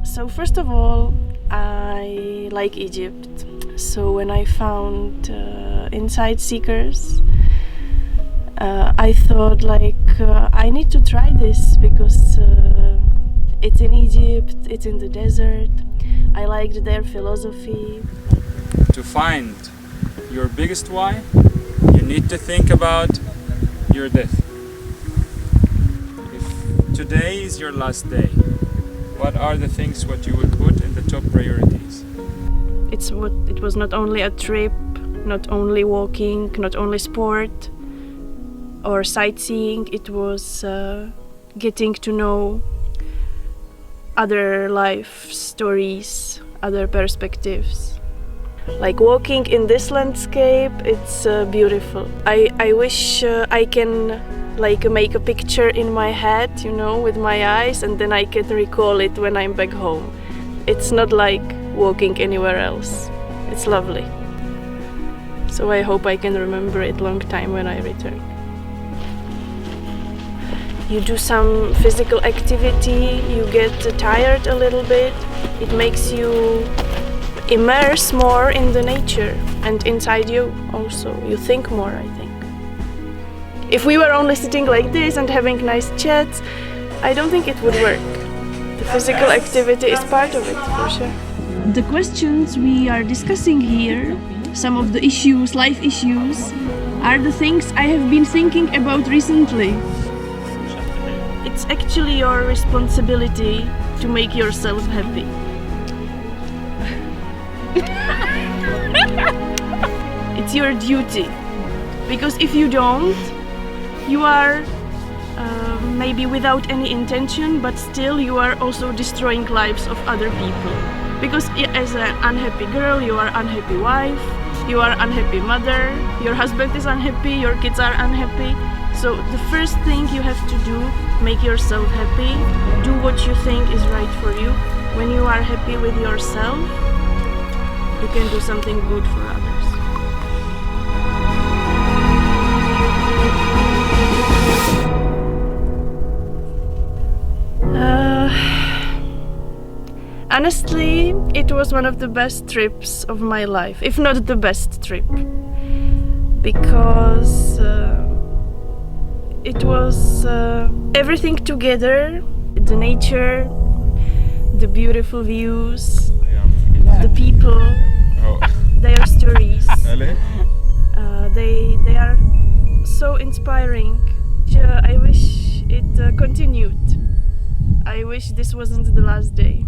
So first of all, I like Egypt. So when I found Inside Seekers, I thought I need to try this because it's in Egypt, it's in the desert. I liked their philosophy. To find your biggest why, you need to think about your death. If today is your last day, what are the things what you would put in the top priorities? It was not only a trip, not only walking, not only sport or sightseeing. It was getting to know other life stories, other perspectives. Like walking in this landscape, it's beautiful. I wish I can make a picture in my head, with my eyes, and then I can recall it when I'm back home. It's not like walking anywhere else. It's lovely. So I hope I can remember it long time when I return. You do some physical activity, you get tired a little bit. It makes you immerse more in the nature and inside you also. You think more, I think. If we were only sitting like this and having nice chats, I don't think it would work. The physical activity is part of it, for sure. The questions we are discussing here, some of the issues, life issues, are the things I have been thinking about recently. It's actually your responsibility to make yourself happy. It's your duty. Because if you don't, you are maybe without any intention, but still you are also destroying lives of other people. Because as an unhappy girl, you are unhappy wife, you are unhappy mother, your husband is unhappy, your kids are unhappy. So the first thing you have to do, make yourself happy, do what you think is right for you. When you are happy with yourself, you can do something good for others. Honestly, it was one of the best trips of my life, if not the best trip, because it was everything together, the nature, the beautiful views, the people, their stories. They are so inspiring. I wish it continued. I wish this wasn't the last day.